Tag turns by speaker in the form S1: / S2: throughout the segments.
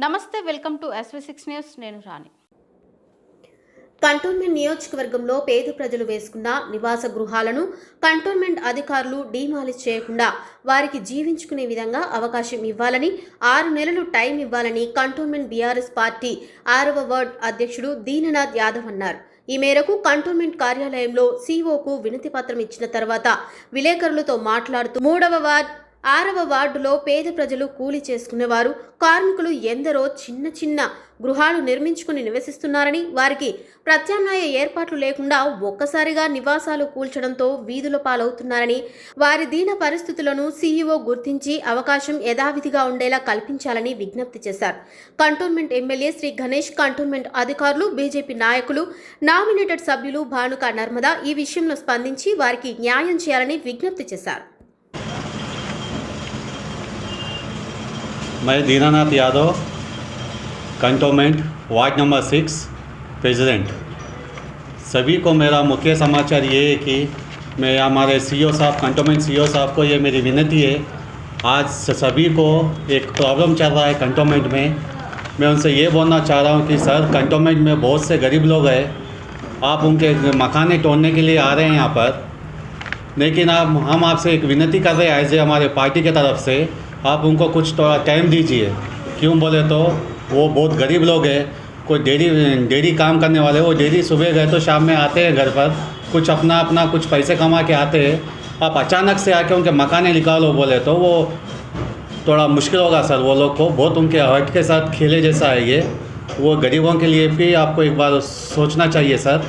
S1: నమస్తే welcome to SV6 news. నేను రాణి.
S2: Cantonment నియోజకవర్గంలో పేద ప్రజలు వేసుకున్న నివాస గృహాలను కంటోన్మెంట్ అధికారులు డీమాలిష్ చేయకుండా వారికి జీవించుకునే విధంగా అవకాశం ఇవ్వాలని 6 నెలలు టైం ఇవ్వాలని కంటోన్మెంట్ బీఆర్ఎస్ పార్టీ 6వ వార్డ్ అధ్యక్షుడు దీననాథ్ యాదవ్ అన్నారు. ఈ మేరకు కంటోన్మెంట్ కార్యాలయంలో సీఓకు వినతి పత్రం ఇచ్చిన తర్వాత విలేకరులతో మాట్లాడుతూ 3వ వార్డ్ 6వ వార్డులో పేద ప్రజలు కూలీ చేసుకునేవారు, కార్మికులు ఎందరో చిన్న చిన్న గృహాలు నిర్మించుకుని నివసిస్తున్నారని, వారికి ప్రత్యామ్నాయ ఏర్పాట్లు లేకుండా ఒక్కసారిగా నివాసాలు కూల్చడంతో వీధుల పాలవుతున్నారని, వారి దీన పరిస్థితులను సీఈఓ గుర్తించి అవకాశం యథావిధిగా ఉండేలా కల్పించాలని విజ్ఞప్తి చేశారు. Cantonment MLA Shri Ganesh, cantonment అధికారులు, బీజేపీ నాయకులు, నామినేటెడ్ సభ్యులు భానుక నర్మదా ఈ విషయంలో స్పందించి వారికి న్యాయం చేయాలని విజ్ఞప్తి చేశారు.
S3: मैं Dinanath Yadav, cantonment ward number 6 president. सभी को मेरा मुख्य समाचार ये है कि मैं हमारे सीईओ साहब, कंटोनमेंट सीईओ साहब को ये मेरी विनती है। आज सभी को एक प्रॉब्लम चल रहा है कंटोनमेंट में। मैं उनसे ये बोलना चाह रहा हूँ कि सर, कंटोनमेंट में बहुत से गरीब लोग हैं, आप उनके मकाने तोड़ने के लिए आ रहे हैं यहाँ पर, लेकिन हम आपसे एक विनती कर रहे हैं एज ए हमारे पार्टी की तरफ से, आप उनको कुछ थोड़ा टाइम दीजिए। क्यों बोले तो वो बहुत गरीब लोग हैं, कोई डेरी काम करने वाले, वो डेरी सुबह गए तो शाम में आते हैं घर पर, कुछ अपना कुछ पैसे कमा के आते हैं। आप अचानक से आके उनके मकाने निकालो बोले तो वो थोड़ा मुश्किल होगा सर। वो लोग को बहुत उनके हर्ट के साथ खेले जैसा है ये। वो गरीबों के लिए भी आपको एक बार सोचना चाहिए सर।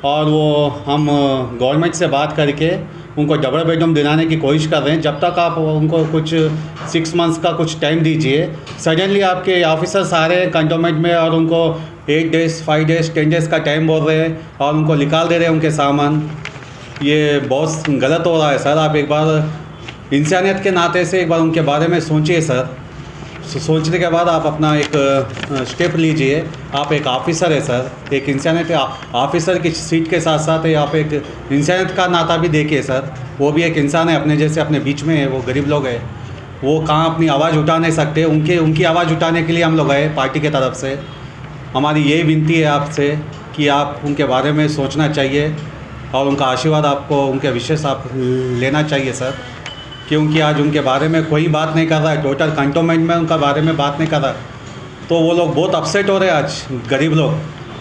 S3: और वो हम गवर्नमेंट से बात करके उनको डबल बेडरूम दिलाने की कोशिश कर रहे हैं। जब तक आप उनको कुछ 6 मंथ्स का कुछ टाइम दीजिए। सडनली आपके ऑफिसर्स आ रहे हैं कंटोनमेंट में और उनको 8 डेज़, 5 डेज़, 10 डेज़ का टाइम बोल रहे हैं और उनको निकाल दे रहे हैं उनके सामान। ये बहुत गलत हो रहा है सर। आप एक बार इंसानियत के नाते से एक बार उनके बारे में सोचिए सर। सोचने के बाद आप अपना एक स्टेप लीजिए। आप एक ऑफिसर है सर, एक इंसानियत ऑफिसर की सीट के साथ साथ आप एक इंसानियत का नाता भी देखिए सर। वो भी एक इंसान है, अपने जैसे अपने बीच में है। वो गरीब लोग हैं, वो कहाँ अपनी आवाज़ उठा नहीं सकते। उनकी आवाज़ उठाने के लिए हम लोग आए पार्टी की तरफ से। हमारी यही विनती है आपसे कि आप उनके बारे में सोचना चाहिए और उनका आशीर्वाद आपको, उनके विशेष आप लेना चाहिए सर। क्योंकि आज उनके बारे में कोई बात नहीं कर रहा है, टोटल कंटोनमेंट में उनका बारे में बात नहीं कर रहा है। तो वो लोग बहुत अपसेट हो रहे हैं आज। गरीब लोग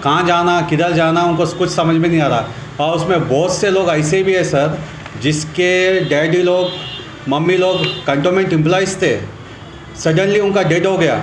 S3: कहाँ जाना, किधर जाना, उनको कुछ समझ में नहीं आ रहा। और उसमें बहुत से लोग ऐसे भी है सर, जिसके डैडी लोग, मम्मी लोग कंटोनमेंट एम्प्लॉइज़ थे, सडनली उनका डेड हो गया।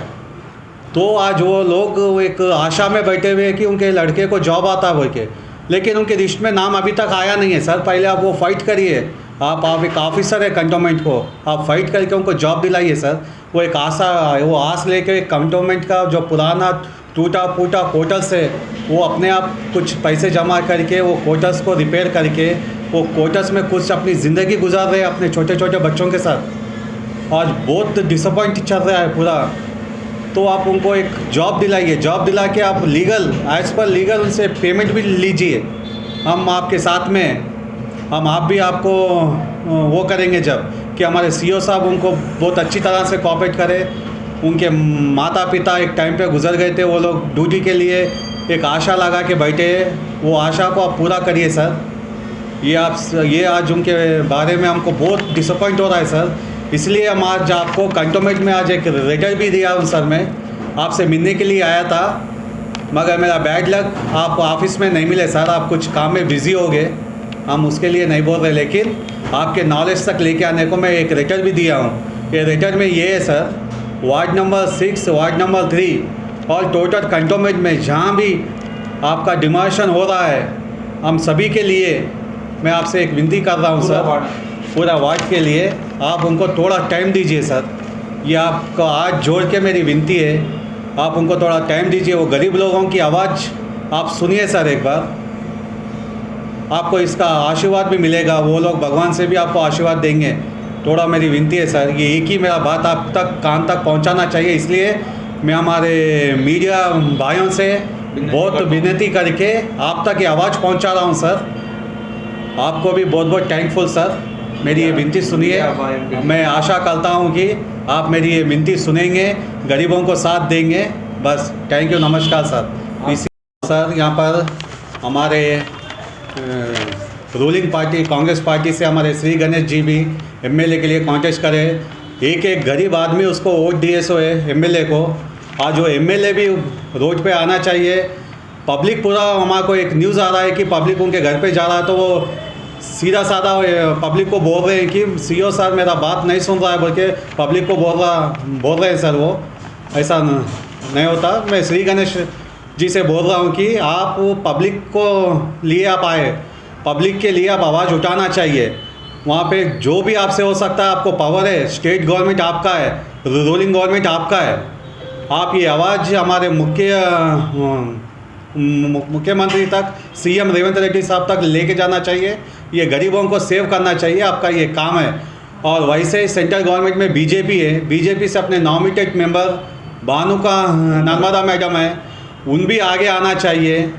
S3: तो आज वो लोग एक आशा में बैठे हुए हैं कि उनके लड़के को जॉब आता है बोल के, लेकिन उनके लिस्ट में नाम अभी तक आया नहीं है सर। पहले आप वो फाइट करिए। आप एक ऑफिसर है कंटोनमेंट को, आप फाइट करके उनको जॉब दिलाइए सर। वो एक आस लेके कंटोनमेंट का जो पुराना टूटा फूटा क्वार्टर्स है, वो अपने आप कुछ पैसे जमा करके वो क्वार्टर्स को रिपेयर करके वो क्वार्टर्स में कुछ अपनी ज़िंदगी गुजार रहे हैं अपने छोटे छोटे बच्चों के साथ। आज बहुत डिसअपॉइंट चल रहा है पूरा। तो आप उनको एक जॉब दिलाइए। जॉब दिला के आप लीगल, एज पर लीगल उनसे पेमेंट भी लीजिए। हम आपके साथ में, हम आप भी आपको वो करेंगे जब कि हमारे सीईओ साहब उनको बहुत अच्छी तरह से कोऑपरेट करें। उनके माता पिता एक टाइम पे गुजर गए थे, वो लोग ड्यूटी के लिए एक आशा लगा के बैठे हैं। वो आशा को आप पूरा करिए सर। ये आज उनके बारे में हमको बहुत डिसअपॉइंट हो रहा है सर। इसलिए हम आज आपको कंटोनमेंट में आज एक लेटर भी दिया उन सर में, आपसे मिलने के लिए आया था, मगर मेरा बैड लक आप ऑफिस में नहीं मिले सर। आप कुछ काम में बिज़ी हो गए, हम उसके लिए नहीं बोल रहे, लेकिन आपके नॉलेज तक लेके आने को मैं एक लेटर भी दिया हूँ। ये लेटर में ये है sir, ward number 6, ward number 3 और टोटल कंटोनमेंट में जहाँ भी आपका डिमोलिशन हो रहा है, हम सभी के लिए मैं आपसे एक विनती कर रहा हूँ सर, पूरा वार्ड के लिए आप उनको थोड़ा टाइम दीजिए सर। ये आपको आज जोड़ के मेरी विनती है, आप उनको थोड़ा टाइम दीजिए। वो गरीब लोगों की आवाज़ आप सुनिए सर एक बार, आपको इसका आशीर्वाद भी मिलेगा। वो लोग भगवान से भी आपको आशीर्वाद देंगे। थोड़ा मेरी विनती है सर, ये एक ही मेरा बात आप तक कान तक पहुंचाना चाहिए। इसलिए मैं हमारे मीडिया भाइयों से बहुत विनती करके आप तक ये आवाज़ पहुंचा रहा हूं सर। आपको भी बहुत बहुत थैंकफुल सर। मेरी ये विनती सुनिए। मैं आशा करता हूं कि आप मेरी ये विनती सुनेंगे, गरीबों को साथ देंगे। बस थैंक यू, नमस्कार सर। पीसी सर, यहाँ पर हमारे रूलिंग पार्टी कांग्रेस पार्टी से हमारे श्री गणेश जी भी एमएलए के लिए कॉन्टेस्ट करे। एक एक गरीब आदमी उसको वोट दिए सो है एमएलए को। आज वो एमएलए भी रोड पे आना चाहिए। पब्लिक पूरा, हमारे को एक न्यूज़ आ रहा है कि पब्लिक उनके घर पे जा रहा है, तो वो सीधा साधा पब्लिक को बोल रहे हैं कि सीओ सर मेरा बात नहीं सुन रहा है बोल के पब्लिक को बोल रहे हैं सर। वो ऐसा नहीं होता। मैं श्री गणेश जी से बोल रहा हूँ कि आप पब्लिक को लिए आप आए, पब्लिक के लिए आप आवाज़ उठाना चाहिए। वहाँ पे जो भी आपसे हो सकता है, आपको पावर है, स्टेट गवर्नमेंट आपका है, रूलिंग गवर्नमेंट आपका है। आप ये आवाज़ हमारे मुख्यमंत्री तक, सीएम रेवंत रेड्डी साहब तक लेके जाना चाहिए। ये गरीबों को सेव करना चाहिए, आपका ये काम है। और वैसे सेंट्रल गवर्नमेंट में बीजेपी है, बीजेपी से अपने nominated member Bhanuka Narmada madam है, उन भी आगे आना चाहिए।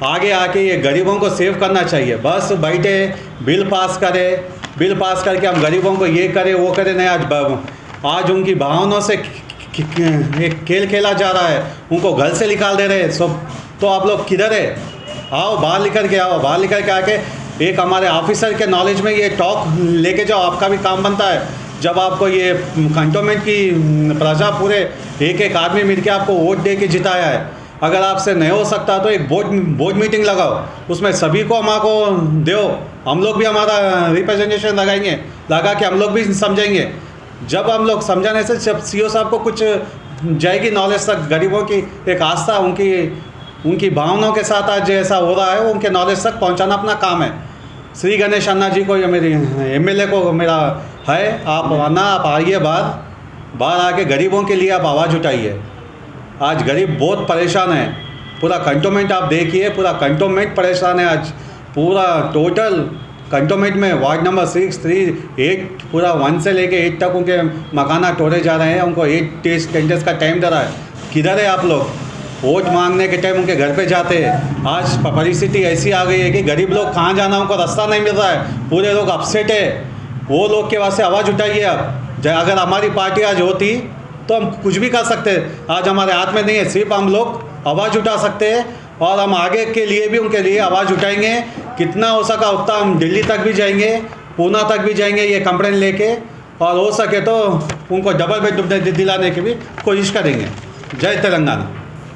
S3: आगे आके ये गरीबों को सेव करना चाहिए। बस बैठे बिल पास करके हम गरीबों को ये करें वो करें नहीं। आज उनकी भावनाओं से एक खेल खेला जा रहा है, उनको घर से निकाल दे रहे हैं सब। तो आप लोग किधर है? आओ बाहर निकल के आओ, बाहर निकल के आके एक हमारे ऑफिसर के नॉलेज में ये टॉक लेके जाओ। आपका भी काम बनता है। जब आपको ये कंटोनमेंट की प्रजा पूरे एक एक आदमी मिलके आपको वोट दे के जिताया है, अगर आपसे नहीं हो सकता तो एक बोर्ड मीटिंग लगाओ, उसमें सभी को हमारे दो। हम लोग भी हमारा रिप्रेजेंटेशन लगाएंगे, लगा के हम लोग भी समझेंगे। जब हम लोग समझाने से जब सीओ साहब को कुछ जाएगी नॉलेज तक, गरीबों की एक आस्था, उनकी भावनाओं के साथ आज जैसा हो रहा है वो उनके नॉलेज तक पहुंचाना अपना काम है। श्री गणेश अन्ना जी को, ये मेरी एमएलए को मेरा है, आप अन्ना आप आइए बाहर आके गरीबों के लिए आप आवाज़ उठाइए। आज गरीब बहुत परेशान है। पूरा कंटोनमेंट आप देखिए, पूरा कंटोनमेंट परेशान है। आज पूरा टोटल कंटोनमेंट में वार्ड नंबर 6, 3, 8 पूरा 1 से लेके 8 तक उनके मकाना तोड़े जा रहे हैं। उनको 8 डेज 10 डेज का टाइम दे रहा है। किधर है आप लोग? वोट मांगने के टाइम उनके घर पे जाते हैं। आज परिस्थिति ऐसी आ गई है कि गरीब लोग कहाँ जाना, उनको रास्ता नहीं मिल रहा है। पूरे लोग अपसेट है। वो लोग के वास्ते आवाज़ उठाइए आप। अगर हमारी पार्टी आज होती तो हम कुछ भी कर सकते हैं। आज हमारे हाथ में नहीं है, सिर्फ हम लोग आवाज़ उठा सकते हैं। और हम आगे के लिए भी उनके लिए आवाज़ उठाएंगे। कितना हो सका उतना हम दिल्ली तक भी जाएंगे, पूना तक भी जाएंगे ये कंप्लेंट लेके, और हो सके तो उनको डबल बेड दिलाने की भी कोशिश करेंगे। जय तेलंगाना।